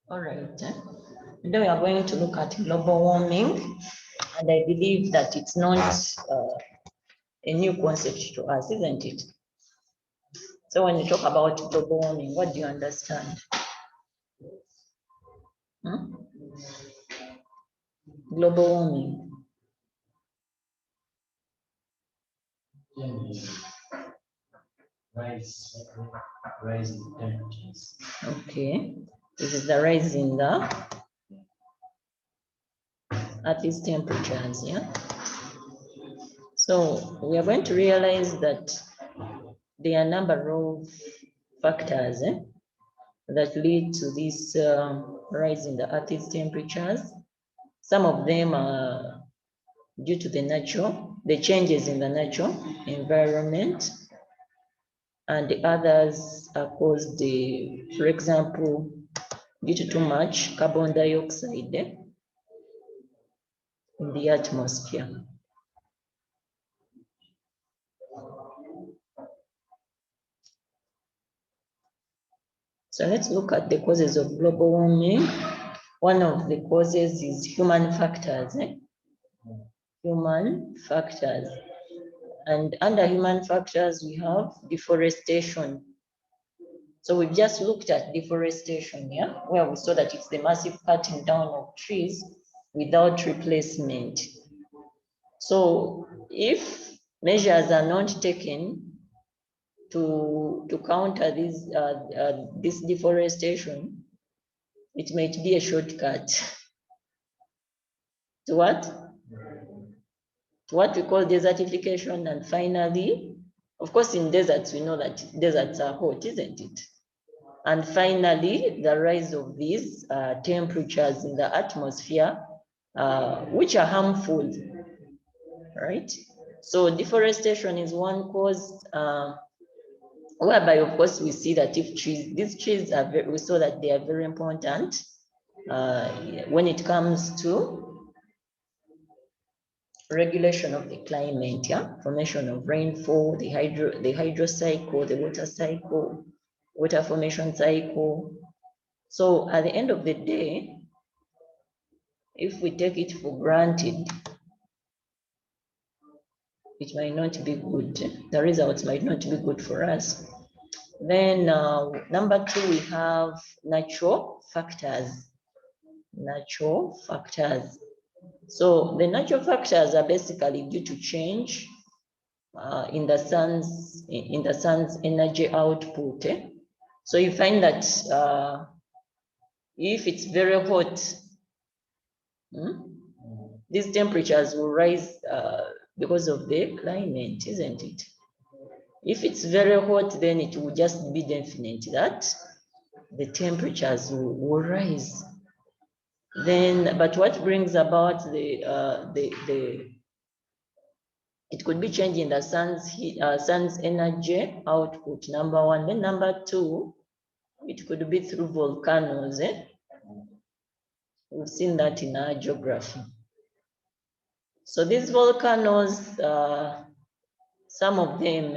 All right. Today we are going to look at global warming, and I believe that it's not a new concept to us, isn't it? So when you talk about global warming, what do you understand? Hmm? Global warming. Rise in temperatures. Okay. This is the rise in the Earth's temperatures, yeah? So we are going to realize that there are a number of factors that lead to this rise in the Earth's temperatures. Some of them are due to the changes in the natural environment, and the others are caused, for example, due to too much carbon dioxide in the atmosphere. So let's look at the causes of global warming. One of the causes is human factors. Human factors. And under human factors, we have deforestation. So we've just looked at deforestation, yeah, where we saw that it's the massive cutting down of trees without replacement. So if measures are not taken to counter this deforestation, it might be a shortcut to what? To what we call desertification. And finally, of course, in deserts, we know that deserts are hot, isn't it? And finally, the rise of these temperatures in the atmosphere, which are harmful, right? So deforestation is one cause, whereby, of course, we see that if these trees are we saw that they are very important when it comes to regulation of the climate, yeah, formation of rainfall, the hydro cycle, the water cycle, water formation cycle. So at the end of the day, if we take it for granted, it might not be good. The results might not be good for us. Then number two, we have natural factors. Natural factors. So the natural factors are basically due to change in the sun's energy output. So you find that if it's very hot, these temperatures will rise because of the climate, isn't it? If it's very hot, then it will just be definite that the temperatures will rise. Then, but what brings about it could be changing the sun's energy output, number one. Then number two, it could be through volcanoes. We've seen that in our geography. So these volcanoes, some of them,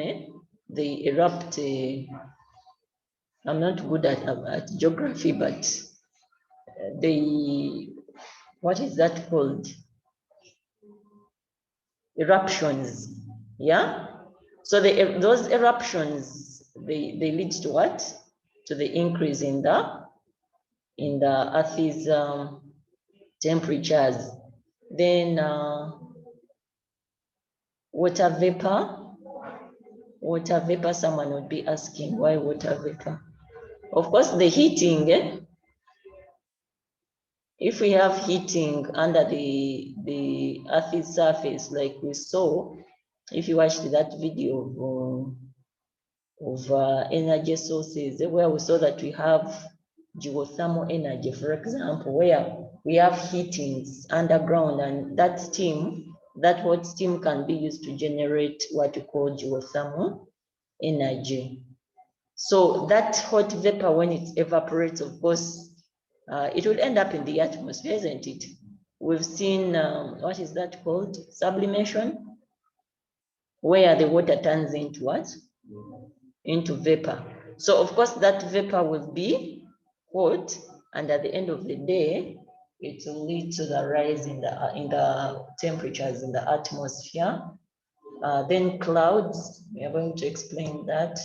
they erupt. I'm not good at geography, but what is that called? Eruptions, yeah? So those eruptions, they lead to what? To the increase in the Earth's temperatures. Then water vapor. Water vapor, someone would be asking, why water vapor? Of course, the heating, if we have heating under the Earth's surface, like we saw, if you watched that video of energy sources, where we saw that we have geothermal energy, for example, where we have heatings underground, and that hot steam can be used to generate what we call geothermal energy. So that hot vapor, when it evaporates, of course, it will end up in the atmosphere, isn't it? We've seen, what is that called? Sublimation, where the water turns into what? Into vapor. So of course that vapor will be hot, and at the end of the day, it will lead to the rise in the temperatures in the atmosphere. Then clouds, we are going to explain that.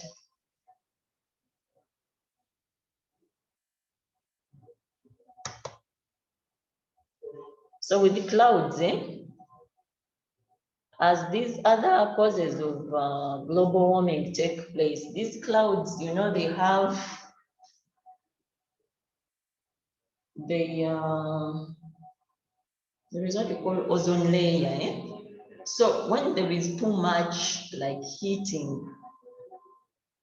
So with the clouds, as these other causes of global warming take place, these clouds, you know, there is what we call ozone layer. So when there is too much like heating,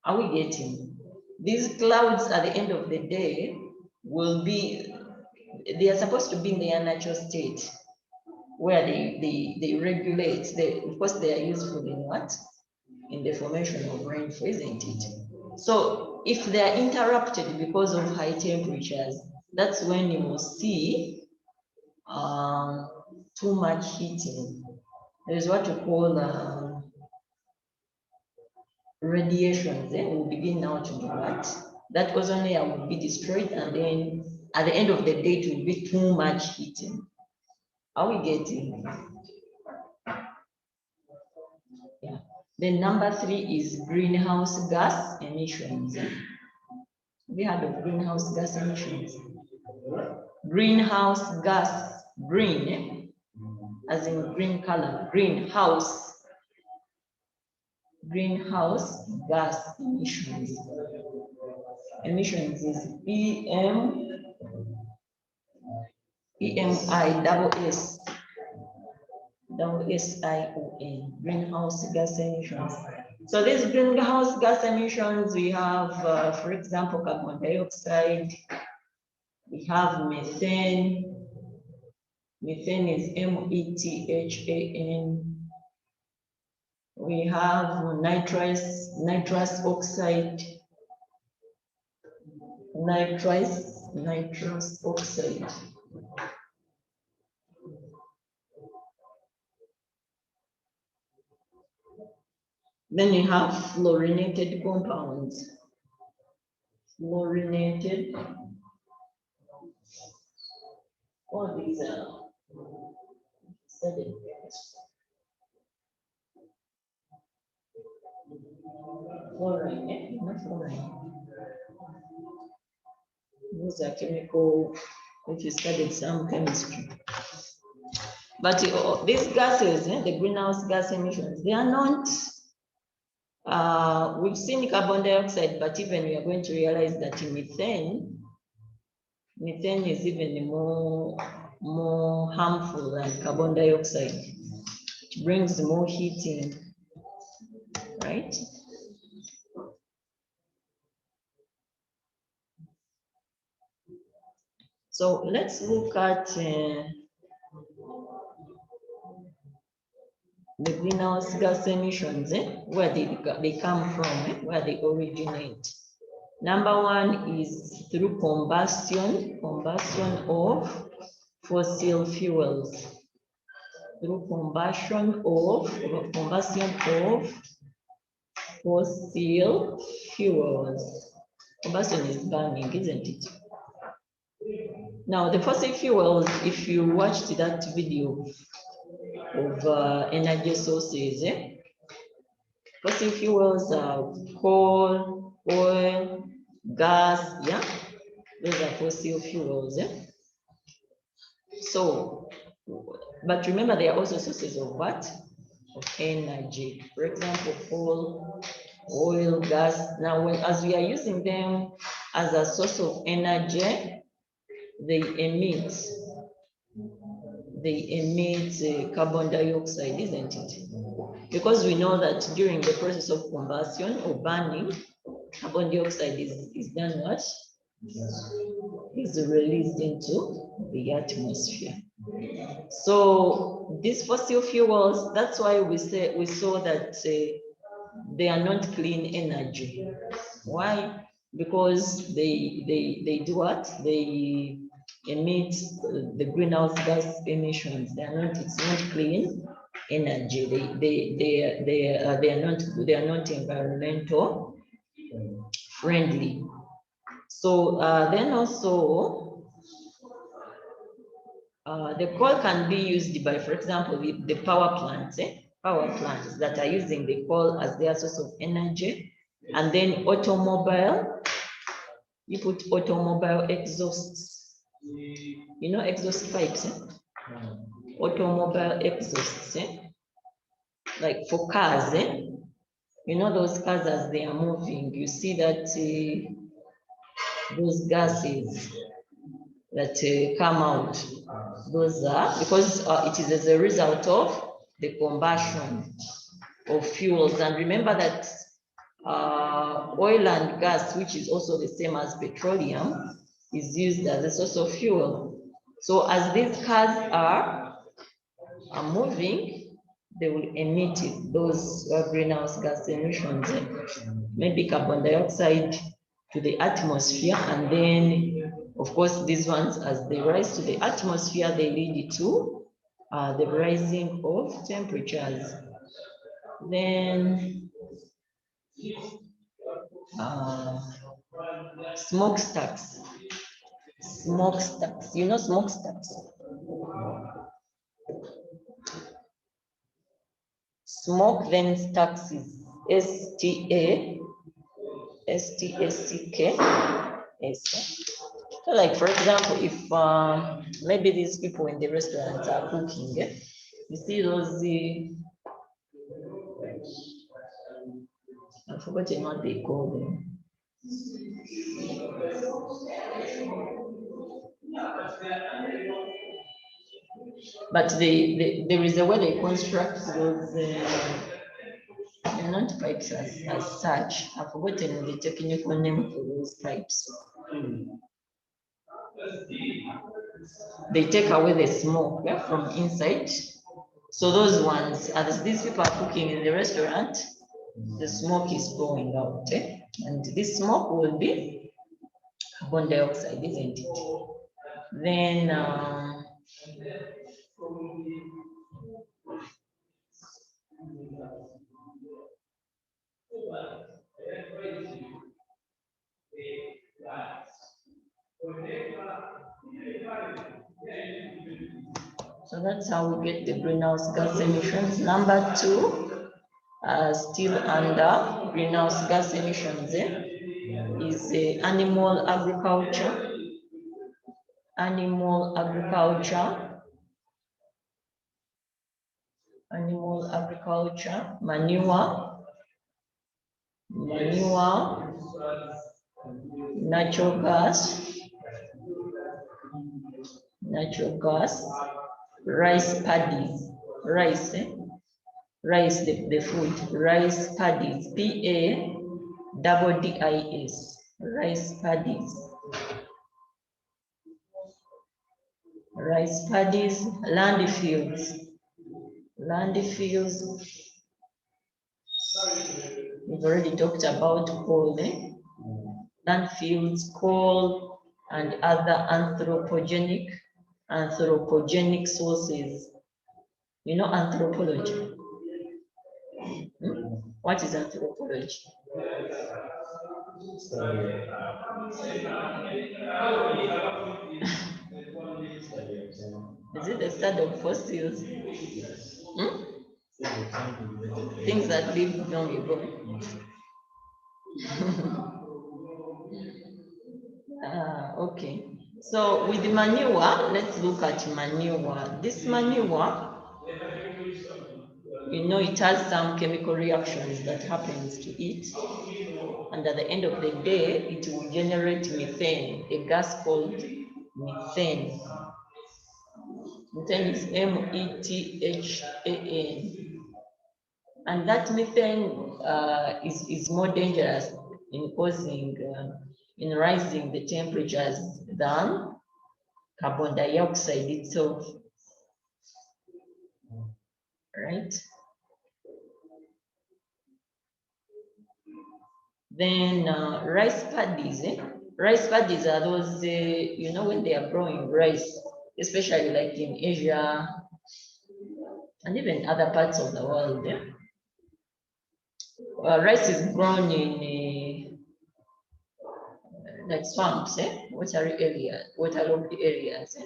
are we getting? These clouds at the end of the day will be, they are supposed to be in their natural state where they regulate. Of course, they are useful in what? In the formation of rainfall, isn't it? So if they are interrupted because of high temperatures, that's when you will see too much heating. There is what you call radiations. Then will begin now to do that. That ozone layer will be destroyed, and then at the end of the day, it will be too much heating. Are we getting? Yeah. Then number 3 is greenhouse gas emissions. We heard of greenhouse gas emissions. Greenhouse gas, green, as in green color, greenhouse gas emissions. Emissions is EMI-SSION, greenhouse gas emissions. So these greenhouse gas emissions, we have, for example, carbon dioxide, we have methane. Methane is METHAN. We have nitrous oxide, nitrous oxide. Then you have fluorinated compounds. Fluorinated. All these are studied. Fluorine, not fluorine. Those are chemical, if you studied some chemistry. But these gases, the greenhouse gas emissions, they are not, we've seen carbon dioxide, but even we are going to realize that methane is even more harmful than carbon dioxide. It brings more heating, right? So let's look at the greenhouse gas emissions, where they come from, where they originate. Number 1 is through combustion of fossil fuels. Through combustion of fossil fuels. Combustion is burning, isn't it? Now, the fossil fuels, if you watched that video of energy sources, fossil fuels are coal, oil, gas, yeah? Those are fossil fuels. So, but remember, they are also sources of what? Of energy. For example, coal, oil, gas. Now, as we are using them as a source of energy, they emit carbon dioxide, isn't it? Because we know that during the process of combustion or burning, carbon dioxide is done what? Is released into the atmosphere. So these fossil fuels, that's why we saw that they are not clean energy. Why? Because they do what? They emit the greenhouse gas emissions. It's not clean energy. They are not environmental friendly. So then also The coal can be used by, for example, the power plants, power plants that are using the coal as their source of energy. And then automobile, you put automobile exhausts. You know exhaust pipes, automobile exhausts, like for cars, you know those cars as they are moving, you see that those gases that come out, those are because it is as a result of the combustion of fuels. And remember that oil and gas, which is also the same as petroleum, is used as a source of fuel. So as these cars are moving, they will emit those greenhouse gas emissions, maybe carbon dioxide to the atmosphere. And then, of course, these ones, as they rise to the atmosphere, they lead to the rising of temperatures. Then smokestacks. Smokestacks, you know smokestacks? Smoke then stacks is S-T-A-S-T-S-C-K. So like, for example, if maybe these people in the restaurants are cooking, you see those, I've forgotten what they call them. But there is a way they construct those, they're not pipes as such. I've forgotten the technical name for those pipes. They take away the smoke from inside. So those ones, as these people are cooking in the restaurant, the smoke is going out. And this smoke will be carbon dioxide, isn't it? Then so that's how we get the greenhouse gas emissions. Number two, still under greenhouse gas emissions, is animal agriculture. Animal agriculture, manure, natural gas, rice paddies, rice, the food, rice paddies, P-A-D-D-I-S, rice paddies. Rice paddies, landfills. We've already talked about coal, landfills, coal, and other anthropogenic sources. You know anthropology? What is anthropology? Is it the study of fossils? Things that lived long ago. Okay. So with manure, let's look at manure. This manure, you know, it has some chemical reactions that happens to it. And at the end of the day, it will generate methane, a gas called methane. Methane is M-E-T-H-A-N. And that methane is more dangerous in causing, in rising the temperatures than carbon dioxide itself, right? Then rice paddies, rice paddies are those, you know, when they are growing rice, especially like in Asia and even other parts of the world. Rice is grown in like swamps, waterlogged areas.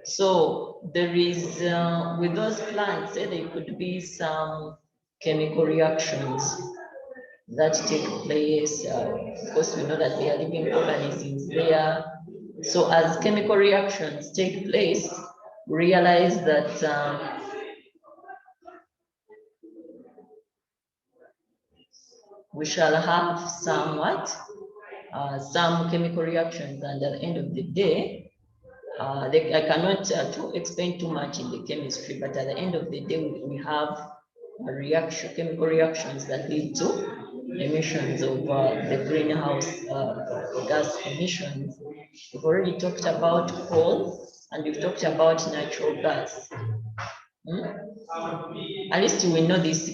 So there is, with those plants, there could be some chemical reactions that take place. Of course, we know that they are living organisms there. So as chemical reactions take place, we realize that we shall have some chemical reactions, and at the end of the day, I cannot explain too much in the chemistry, but at the end of the day, we have a chemical reactions that lead to emissions of the greenhouse gas emissions. We've already talked about coal, and we've talked about natural gas. At least we know this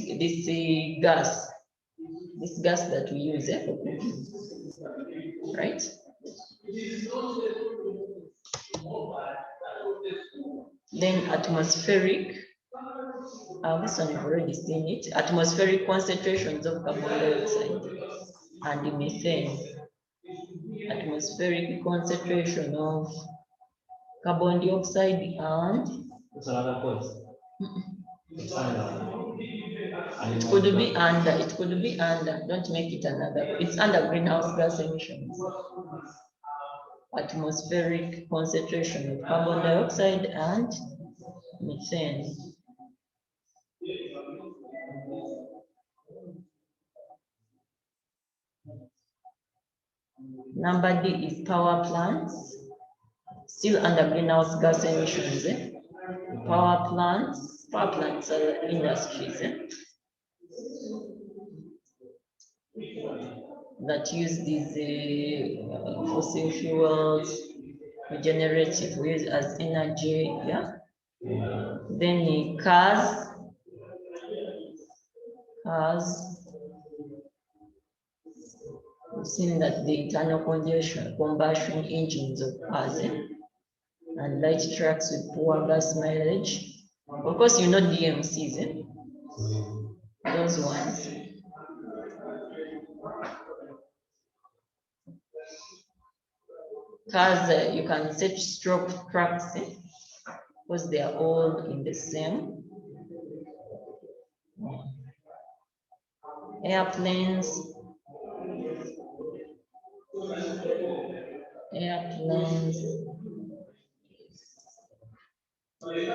gas that we use, right? Then atmospheric, this one you've already seen it, atmospheric concentrations of carbon dioxide and methane. Atmospheric concentration of carbon dioxide and... That's another point. It's under. It could be under, don't make it another. It's under greenhouse gas emissions. Atmospheric concentration of carbon dioxide and methane. Number D is power plants, still under greenhouse gas emissions. Power plants are industries that use these fossil fuels, we generate it, we use as energy, yeah. Then the cars, we've seen that the internal combustion engines of cars and light trucks with poor gas mileage. Of course, you know DMCs, those ones. Cars, you can set stroke trucks because they are all in the same. Airplanes,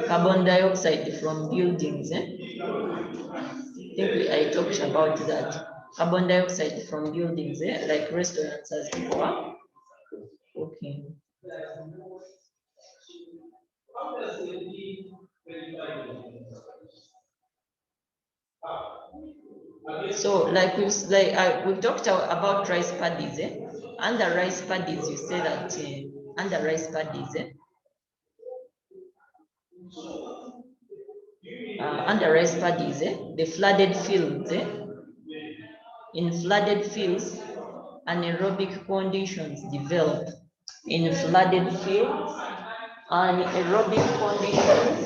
carbon dioxide from buildings. I think I talked about that. Carbon dioxide from buildings, like restaurants as before. Okay. So like we've talked about rice paddies. Under rice paddies, you say that under rice paddies, the flooded fields, in flooded fields, anaerobic conditions develop. In flooded fields, anaerobic conditions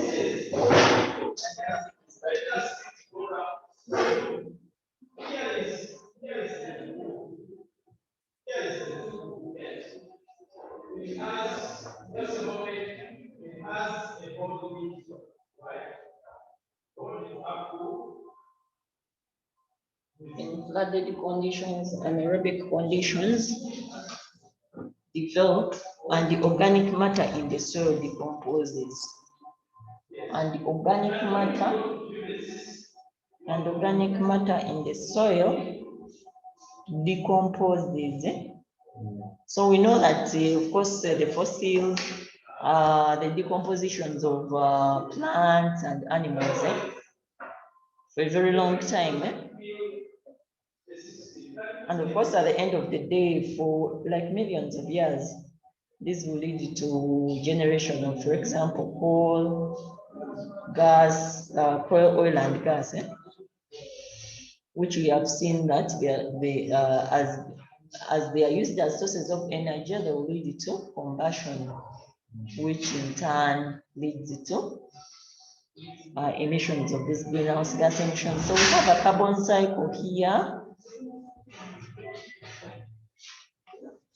anaerobic conditions develop, and the organic matter in the soil decomposes. And the organic matter in the soil decomposes. So we know that, of course, the fossils, the decompositions of plants and animals for a very long time. And of course, at the end of the day, for like millions of years, this will lead to generation of, for example, coal, gas, oil and gas, which we have seen that as they are used as sources of energy, they will lead to combustion, which in turn leads to emissions of this greenhouse gas emissions. So we have a carbon cycle here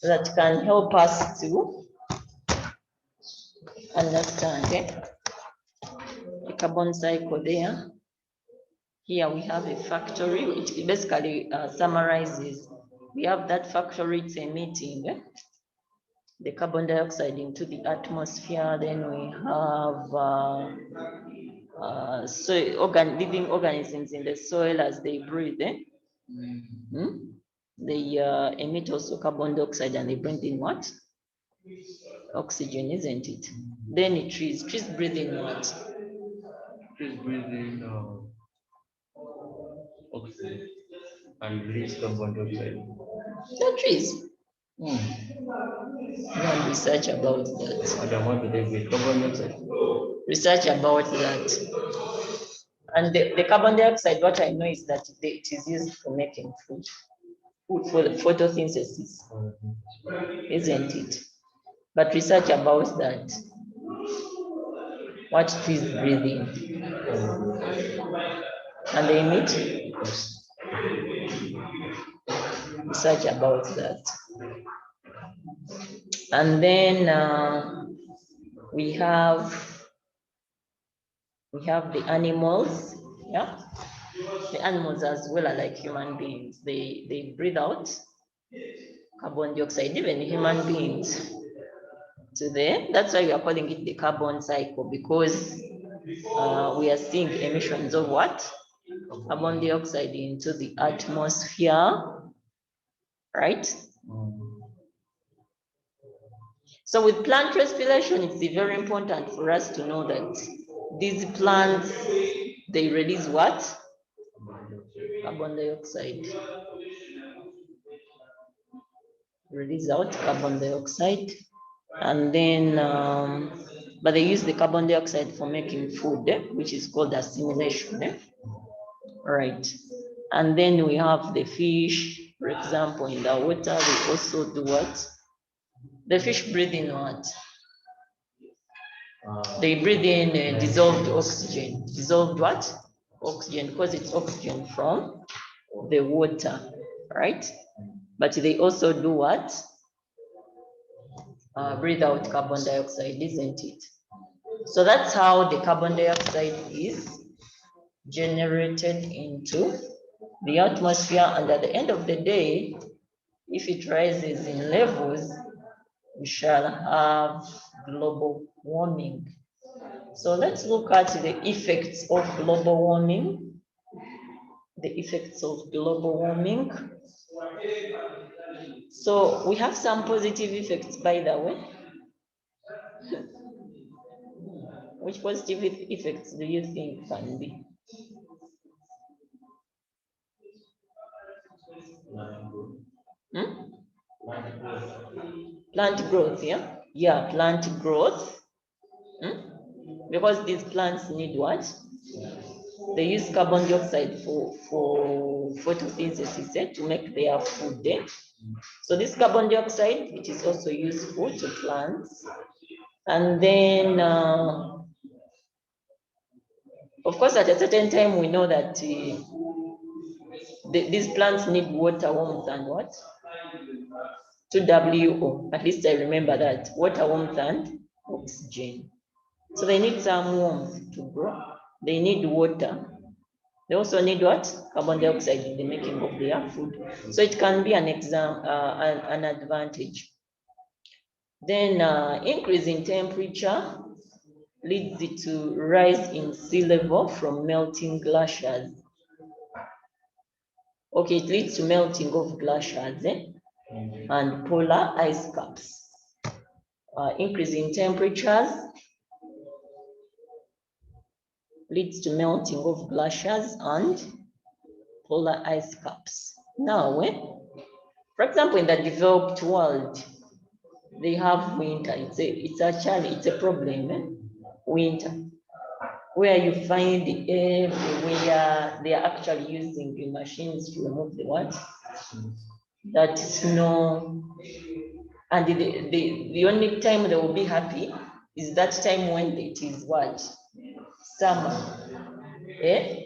that can help us to understand the carbon cycle there. Here we have a factory, which basically summarizes. We have that factory, it's emitting the carbon dioxide into the atmosphere. Then we have living organisms in the soil as they breathe. They emit also carbon dioxide and they bring in what? Oxygen, isn't it? Then trees breathing what? Trees breathing oxygen and release carbon dioxide. The trees. No research about that. And what do they breathe? Carbon dioxide. Research about that. And the carbon dioxide, what I know is that it is used for making food for the photosynthesis, isn't it? But research about that. What trees breathe in. And they emit. Research about that. And then we have the animals, yeah. The animals as well are like human beings. They breathe out carbon dioxide, even human beings. Today, that's why we are calling it the carbon cycle, because we are seeing emissions of what? Carbon dioxide into the atmosphere, right? So with plant respiration, it's very important for us to know that these plants, they release what? Carbon dioxide. Release out carbon dioxide. And then, but they use the carbon dioxide for making food, which is called assimilation. Right. And then we have the fish, for example, in the water, they also do what? The fish breathe in what? They breathe in dissolved oxygen. Dissolved what? Oxygen, because it's oxygen from the water, right? But they also do what? Breathe out carbon dioxide, isn't it? So that's how the carbon dioxide is generated into the atmosphere, and at the end of the day, if it rises in levels, we shall have global warming. So let's look at the effects of global warming. The effects of global warming. So we have some positive effects, by the way. Which positive effects do you think can be? Plant growth, yeah? Yeah, plant growth. Because these plants need what? They use carbon dioxide for photosynthesis to make their food. So this carbon dioxide, it is also useful to plants. And then, of course, at a certain time, we know that these plants need water, warmth, and what? 2WO. At least I remember that. Water, warmth, and oxygen. So they need some warmth to grow. They need water. They also need what? Carbon dioxide in the making of their food. So it can be an advantage. Then increase in temperature leads to rise in sea level from melting glaciers. Okay, it leads to melting of glaciers and polar ice caps. Increase in temperatures leads to melting of glaciers and polar ice caps. Now, for example, in the developed world, they have winter. It's a challenge, it's a problem. Winter, where you find everywhere they are actually using the machines to remove the what? That snow. And the only time they will be happy is that time when it is what? Summer.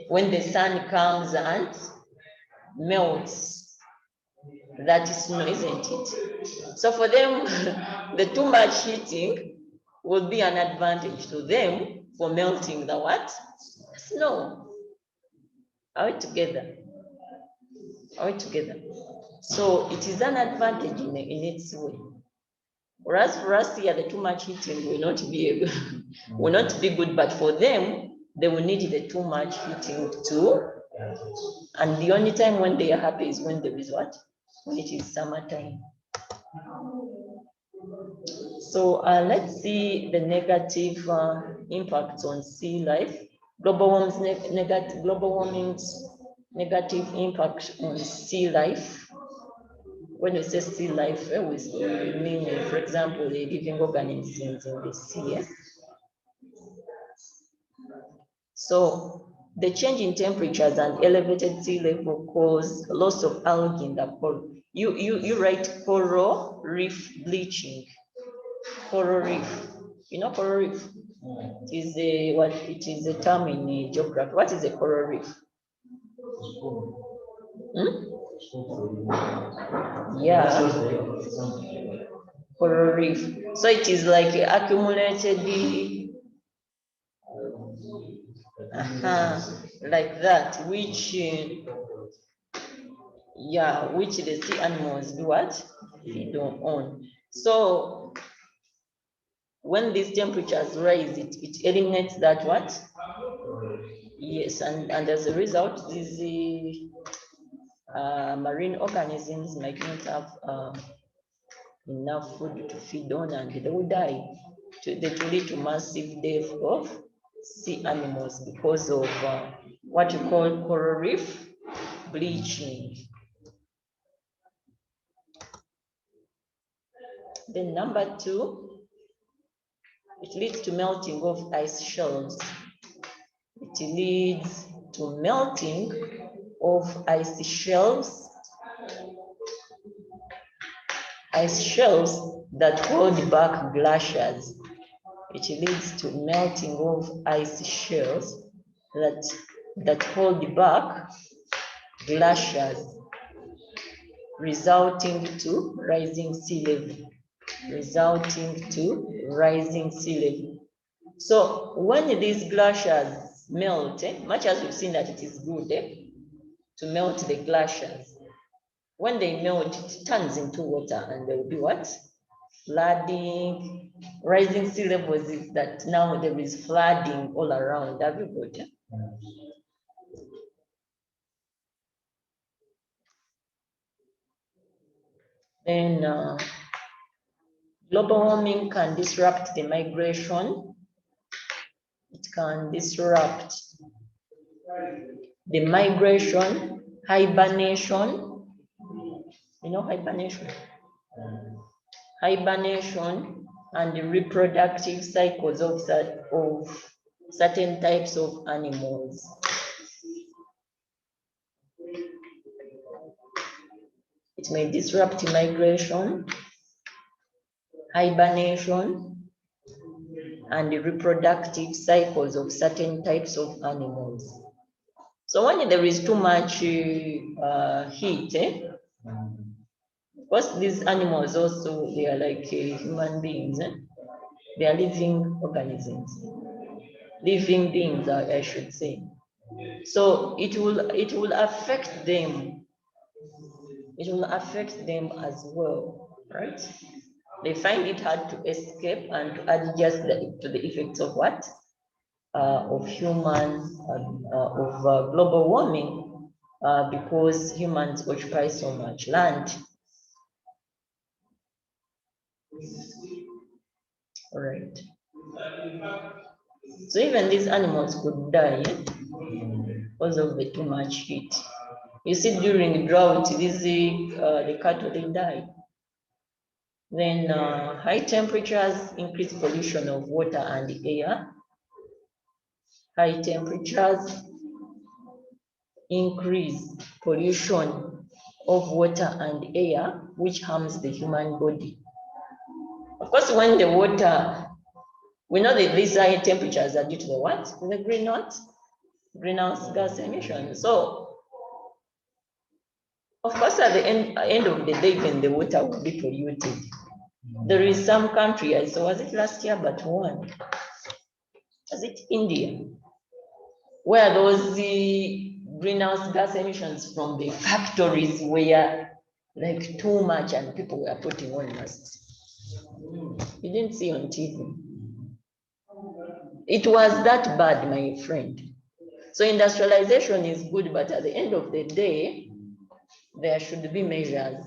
When the sun comes and melts that snow, isn't it? So for them, the too much heating will be an advantage to them for melting the what? Snow. Are we together? Are we together? So it is an advantage in its way. Whereas for us here, the too much heating will not be good, but for them, they will need the too much heating too. And the only time when they are happy is when there is what? When it is summertime. So let's see the negative impacts on sea life. Global warming's negative impact on sea life. When we say sea life, we mean, for example, the living organisms in the sea. So the change in temperatures and elevated sea level cause loss of algae in the coral. You write coral reef bleaching. Coral reef. You know coral reef? It is a term in geography. What is a coral reef? Yeah. Coral reef. So it is like accumulated like that, which the sea animals do what? Feed on. So when these temperatures rise, it eliminates that what? Yes, and as a result, these marine organisms might not have enough food to feed on, and they will die. That will lead to massive death of sea animals because of what you call coral reef bleaching. Then number 2, it leads to melting of ice shelves. It leads to melting of ice shelves that hold back glaciers. It leads to melting of ice shelves that hold back glaciers, resulting to rising sea level. So when these glaciers melt, much as we've seen that it is good to melt the glaciers, when they melt, it turns into water and there will be what? Flooding. Rising sea levels is that now there is flooding all around everybody. Then global warming can disrupt the migration. It can disrupt the migration, hibernation. You know hibernation? Hibernation and the reproductive cycles of certain types of animals. It may disrupt migration, hibernation, and the reproductive cycles of certain types of animals. So when there is too much heat, because these animals also, they are like human beings. They are living organisms, living beings, I should say. So it will affect them. It will affect them as well, right? They find it hard to escape and to adjust to the effects of what? Of humans, of global warming, because humans occupy so much land. All right. So even these animals could die because of the too much heat. You see, during drought, the cattle, they die. Then high temperatures increase pollution of water and air. High temperatures increase pollution of water and air, which harms the human body. Of course, when the water, we know that these high temperatures are due to the what? The greenhouse gas emissions. So, of course, at the end of the day, even the water will be polluted. There is some country, I saw, was it last year, but one? Was it India? Where those greenhouse gas emissions from the factories were like too much and people were putting on masks. You didn't see on TV. It was that bad, my friend. So industrialization is good, but at the end of the day, there should be measures.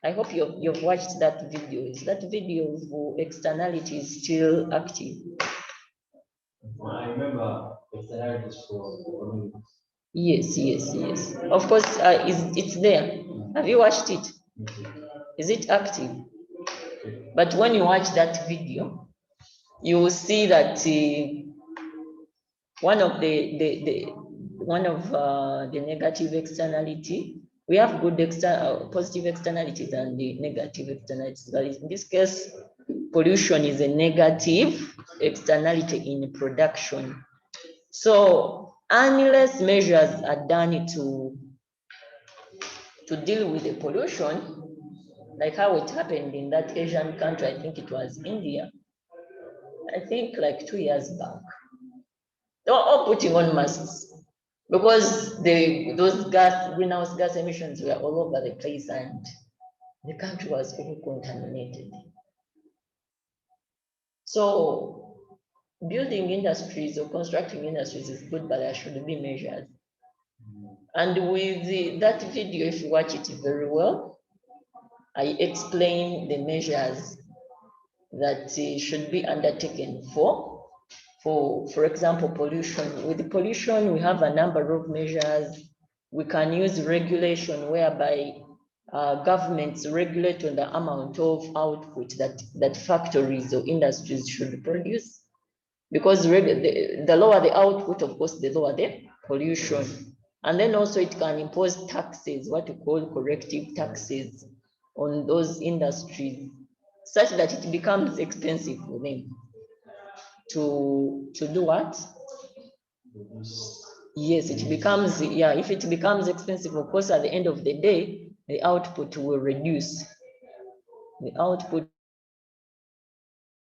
I hope you've watched that video. Is that video of externalities still active? I remember externalities for Yes, yes, yes. Of course, it's there. Have you watched it? Is it active? But when you watch that video, you will see that one of the negative externality, we have good positive externalities and the negative externalities. But in this case, pollution is a negative externality in production. So unless measures are done to deal with the pollution, like how it happened in that Asian country, I think it was India, I think like 2 years back, they were all putting on masks because those greenhouse gas emissions were all over the place and the country was all contaminated. So building industries or constructing industries is good, but there should be measures. And with that video, if you watch it very well, I explain the measures that should be undertaken for example, pollution. With the pollution, we have a number of measures. We can use regulation whereby governments regulate on the amount of output that factories or industries should produce. Because the lower the output, of course, the lower the pollution. And then also it can impose taxes, what we call corrective taxes on those industries, such that it becomes expensive for them to do what? Yes, it becomes, yeah, if it becomes expensive, of course, at the end of the day, the output will reduce. The output